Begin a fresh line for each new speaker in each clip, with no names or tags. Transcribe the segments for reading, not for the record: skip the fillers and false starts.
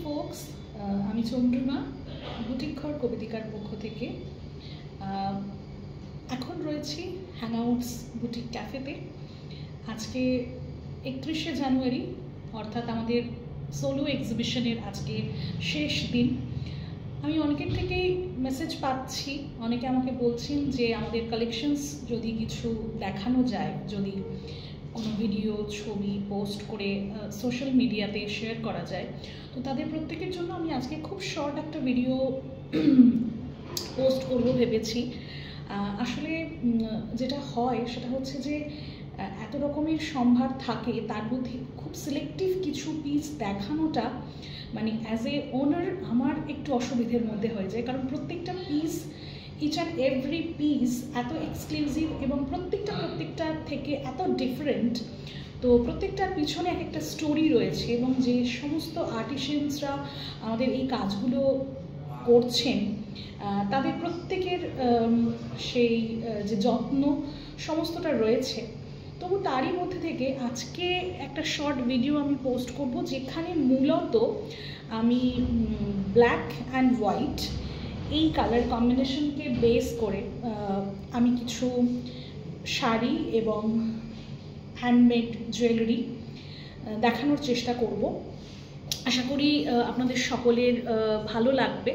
Folks, আমি Chandrima boutique ঘর কবিতিকার পক্ষ থেকে এখন রয়েছি হ্যাংআউটস বুটিক ক্যাফেতে। আজকে 31শে জানুয়ারি অর্থাৎ আমাদের সোলো এক্সিবিশনের আজকে শেষ দিন। আমি অনেকের থেকেই মেসেজ পাচ্ছি, অনেকে আমাকে বলছেন যে আমাদের কালেকশনস যদি কিছু দেখানো যায়, যদি কোনো ভিডিও ছবি পোস্ট করে সোশ্যাল মিডিয়াতে শেয়ার করা যায়, তো তাদের প্রত্যেকের জন্য আমি আজকে খুব শর্ট একটা ভিডিও পোস্ট করব ভেবেছি। আসলে যেটা হয় সেটা হচ্ছে যে এত রকমের সম্ভার থাকে, তার মধ্যে খুব সিলেক্টিভ কিছু পিস দেখানোটা মানে অ্যাজ এ ওনার আমার একটু অসুবিধের মধ্যে হয়ে যায়, কারণ প্রত্যেকটা piece each and every piece এত এক্সক্লুসিভ এবং প্রত্যেকটা থেকে এত ডিফারেন্ট। তো প্রত্যেকটার পিছনে এক একটা স্টোরি রয়েছে এবং যে সমস্ত আর্টিশিয়ানসরা আমাদের এই কাজগুলো করছেন তাদের প্রত্যেকের সেই যে যত্ন সমস্তটা রয়েছে। তবু তারই মধ্যে থেকে আজকে একটা শর্ট ভিডিও আমি পোস্ট করব, যেখানে মূলত আমি ব্ল্যাক অ্যান্ড হোয়াইট এই কালার কম্বিনেশনকে বেস করে আমি কিছু শাড়ি এবং হ্যান্ডমেড জুয়েলারি দেখানোর চেষ্টা করব। আশা করি আপনাদের সকলের ভালো লাগবে।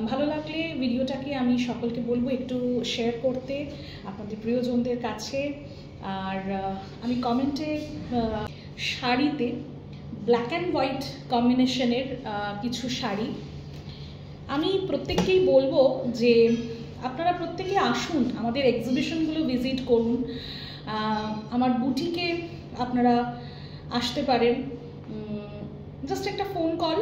ভালো লাগলে ভিডিওটাকে আমি সকলকে বলবো একটু শেয়ার করতে আপনাদের প্রিয়জনদের কাছে। আর আমি কমেন্টে শাড়িতে ব্ল্যাক অ্যান্ড হোয়াইট কম্বিনেশনের কিছু শাড়ি আমি প্রত্যেককেই বলবো যে আপনারা প্রত্যেকে আসুন, আমাদের এক্সিবিশনগুলো ভিজিট করুন, আমার বুটিকে আপনারা আসতে পারেন। জাস্ট একটা ফোন কল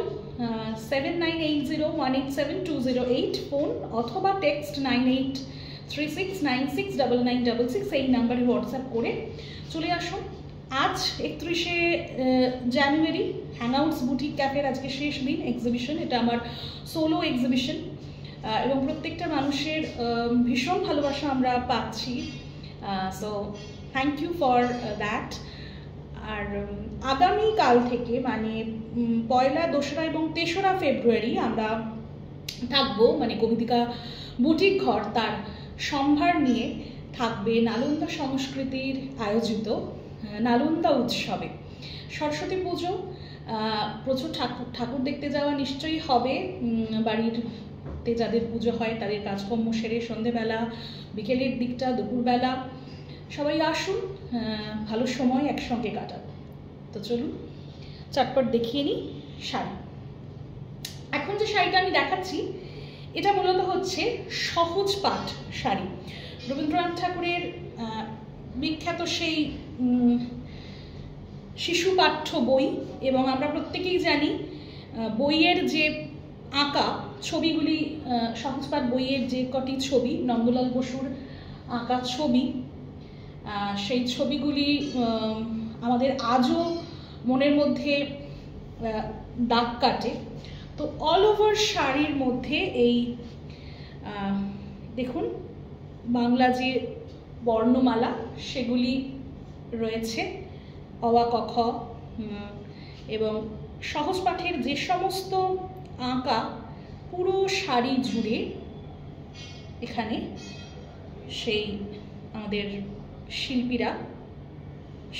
7980187208 ফোন, অথবা টেক্সট 9836969966 এই নাম্বারে হোয়াটসঅ্যাপ করে চলে আসুন। আজ 31শে জানুয়ারি হ্যাংআউটস বুটিক ক্যাফের আজকে শেষ দিন এক্সিবিশন। এটা আমার সোলো এক্সিবিশন এবং প্রত্যেকটা মানুষের ভীষণ ভালোবাসা আমরা পাচ্ছি। So thank you for that. আর আগামীকাল থেকে মানে 1লা, 2রা এবং 3রা ফেব্রুয়ারি আমরা থাকবো, মানে কবিতিকা বুটিক ঘর তার সম্ভার নিয়ে থাকবে নালন্দা সংস্কৃতির আয়োজিত নালন্দা উৎসবে। সরস্বতী পুজো, প্রচুর ঠাকুর দেখতে যাওয়া নিশ্চয়ই হবে। বাড়িতে যাদের পুজো হয় তাদের কাজকর্ম সেরে সন্ধেবেলা, বিকেলের দিকটা, দুপুরবেলা সবাই আসুন, ভালো সময় একসঙ্গে কাটান। তো চলুন চটপট দেখিয়ে নিই শাড়ি। এখন যে শাড়িটা আমি দেখাচ্ছি এটা মূলত হচ্ছে সহজ পাঠ শাড়ি। রবীন্দ্রনাথ ঠাকুরের বিখ্যাত সেই শিশু পাঠ্য বই, এবং আমরা প্রত্যেকেই জানি বইয়ের যে আঁকা ছবিগুলি, সহজপাঠ বইয়ের যে কটি ছবি, নন্দলাল বসুর আঁকা ছবি, সেই ছবিগুলি আমাদের আজও মনের মধ্যে দাগ কাটে। তো অল ওভার শাড়ির মধ্যে এই দেখুন বাংলা যে বর্ণমালা সেগুলি রয়েছে, অ আ ক খ, এবং সহজ পাঠের যে সমস্ত আঁকা পুরো শাড়ি জুড়ে এখানে সেই আমাদের শিল্পীরা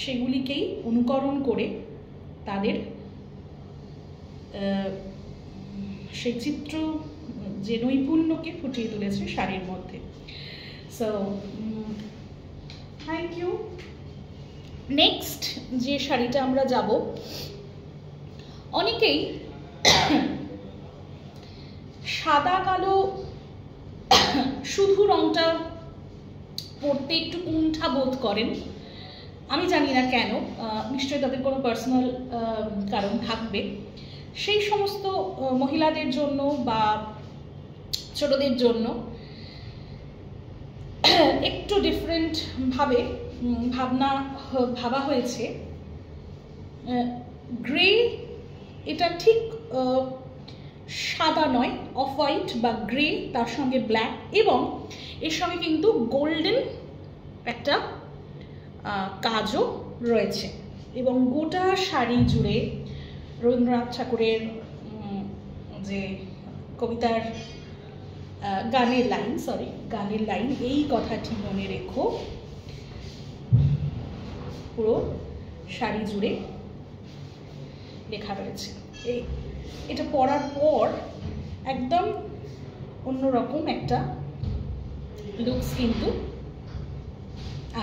সেগুলিকেই অনুকরণ করে তাদের সেই চিত্র যে নৈপুণ্যকে ফুটিয়ে তুলেছে শাড়ির মধ্যে। So thank you. নেক্সট যে শাড়িটা আমরা যাব, অনেকেই সাদা কালো শুধু রংটা পরতে একটু কুণ্ঠা বোধ করেন। আমি জানি না কেন, নিশ্চয়ই তাদের কোনো পার্সোনাল কারণ থাকবে। সেই সমস্ত মহিলাদের জন্য বা ছোটদের জন্য একটু ডিফারেন্টভাবে ভাবা হয়েছে। গ্রে, এটা ঠিক সাদা নয়, অফ হোয়াইট বা গ্রে, তার সঙ্গে ব্ল্যাক, এবং এর সঙ্গে কিন্তু গোল্ডেন একটা কাজও রয়েছে। এবং গোটা শাড়ি জুড়ে রবীন্দ্রনাথ ঠাকুরের যে কবিতার গানের লাইন, এই কথাটি মনে রেখো, পুরো শাড়ি জুড়ে লেখা রয়েছে। এটা পড়ার পর একদম অন্যরকম একটা লুকস কিন্তু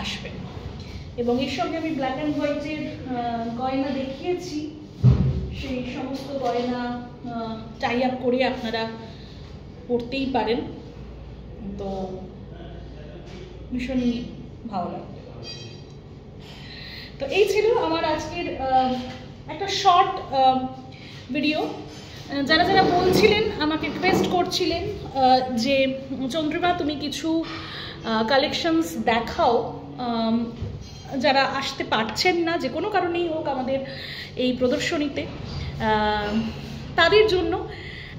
আসবে। এবং এর সঙ্গে আমি ব্ল্যাক অ্যান্ড হোয়াইটের গয়না দেখিয়েছি, সেই সমস্ত গয়না টাই আপ করে আপনারা পরতেই পারেন, তো ভীষণই ভালো লাগবে। তো এই ছিল আমার আজকের একটা শর্ট ভিডিও। যারা যারা বলছিলেন, আমাকে রিকোয়েস্ট করছিলেন যে চন্দ্রিমা তুমি কিছু কালেকশনস দেখাও, যারা আসতে পারছেন না যে কোনো কারণেই হোক আমাদের এই প্রদর্শনীতে, তাদের জন্য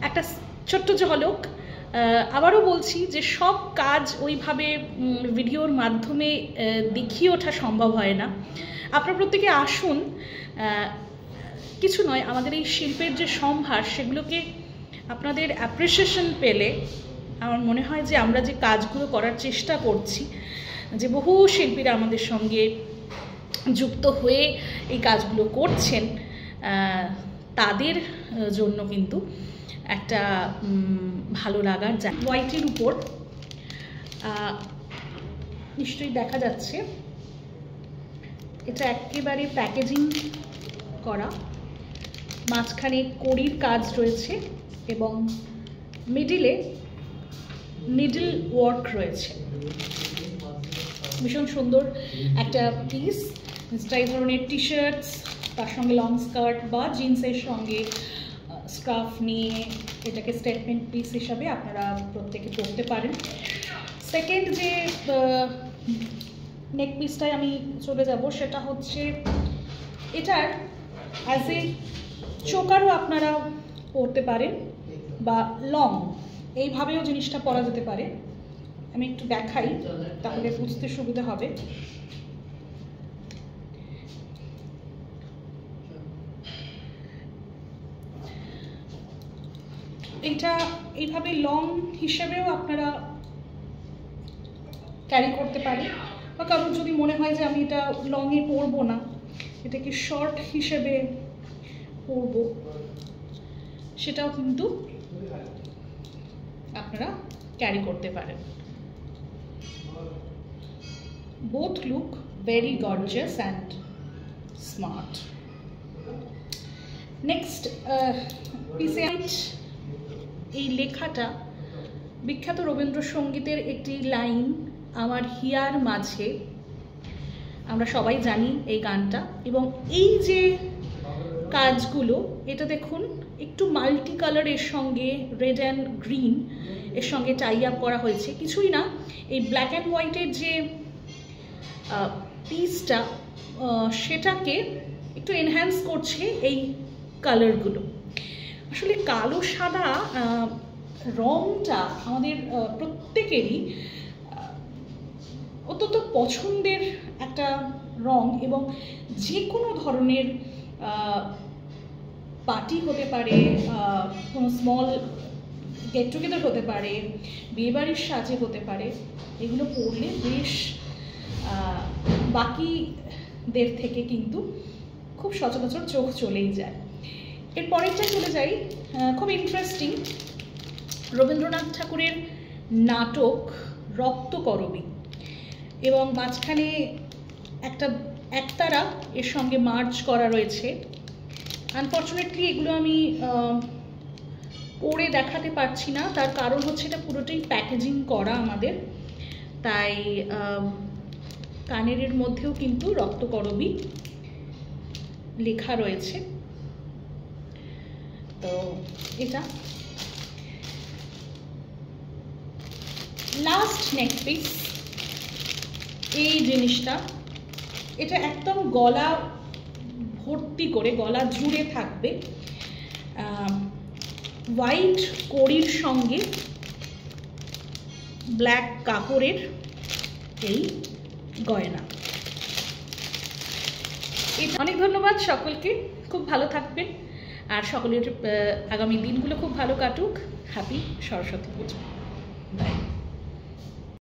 একটা ছোট্ট ঝলক। আবারও বলছি যে সব কাজ ওইভাবে ভিডিওর মাধ্যমে দেখিয়ে ওঠা সম্ভব হয় না। আপনারা প্রত্যেকে আসুন, কিছু নয়, আমাদের এই শিল্পের যে সম্ভার সেগুলোকে আপনাদের অ্যাপ্রিসিয়েশন পেলে আমার মনে হয় যে আমরা যে কাজগুলো করার চেষ্টা করছি, যে বহু শিল্পীরা আমাদের সঙ্গে যুক্ত হয়ে এই কাজগুলো করছেন, তাদের জন্য কিন্তু একটা ভালো লাগার জায়গা। হোয়াইটের উপর নিশ্চয়ই দেখা যাচ্ছে, এটা একেবারে প্যাকেজিং করা, মাঝখানে কড়ির কাজ রয়েছে এবং মিডিলে নিডল ওয়ার্ক রয়েছে। ভীষণ সুন্দর একটা পিস। এই ধরনের টি শার্টস, তার সঙ্গে লং স্কার্ট বা জিন্সের সঙ্গে স্কার্ফ নিয়ে এটাকে স্টেটমেন্ট পিস হিসাবে আপনারা প্রত্যেকে পরতে পারেন। সেকেন্ড যে নেক পিসটায় আমি চলে যাব, সেটা হচ্ছে এটার অ্যাজ এ চোকারও আপনারা পরতে পারেন বা লং, এইভাবেও জিনিসটা পরা যেতে পারে। আমি একটু দেখাই, তাহলে বুঝতে সুবিধা হবে। এটা এইভাবে লং হিসেবেও আপনারা ক্যারি করতে পারেন, বা কারণ যদি মনে হয় যে আমি এটা লংয়ে পরবো না, এটাকে শর্ট হিসেবে পরবো, সেটাও কিন্তু আপনারা ক্যারি করতে পারেন। Both look very gorgeous and smart. Next piece, এই লেখাটা বিখ্যাত রবীন্দ্রসঙ্গীতের একটি লাইন, আমার হিয়ার মাঝে, আমরা সবাই জানি এই গানটা। এবং এই যে কাজগুলো, এটা দেখুন একটু মাল্টি কালারের সঙ্গে রেড অ্যান্ড গ্রিন এর সঙ্গে টাই আপ করা হয়েছে। কিছুই না, এই ব্ল্যাক অ্যান্ড হোয়াইটের যে পিসটা, সেটাকে একটু এনহ্যান্স করছে এই কালারগুলো। আসলে কালো সাদা রংটা আমাদের প্রত্যেকেরই অত্যন্ত পছন্দের একটা রং, এবং যে কোনো ধরনের পার্টি হতে পারে, কোনো স্মল গেট টুগেদার হতে পারে, বিয়েবাড়ির সাজে হতে পারে, এগুলো পরলে বেশ বাকিদের থেকে কিন্তু খুব সচরাচর চোখ চলেই যায়। এর পরেরটা চলে যাই, খুব ইন্টারেস্টিং, রবীন্দ্রনাথ ঠাকুরের নাটক রক্তকরবী, এবং মাঝখানে একটা একতারা এর সঙ্গে মার্চ করা রয়েছে। আনফর্চুনেটলি এগুলো আমি পরে দেখাতে পারছি না, তার কারণ হচ্ছে এটা পুরোটাই প্যাকেজিং করা আমাদের, তাই কানের মধ্যেও কিন্তু রক্তকরবী লেখা রয়েছে। তো এটা লাস্ট নেক পিস, এই জিনিসটা, এটা একদম গলা ভর্তি করে, গলা জুড়ে থাকবে, হোয়াইট কড়ির সঙ্গে ব্ল্যাক কাপড়ের এই গয়না। অনেক ধন্যবাদ সকলকে, খুব ভালো থাকবেন। আর সকলের আগামী দিনগুলো খুব ভালো কাটুক। হ্যাপি সরস্বতী পুজো।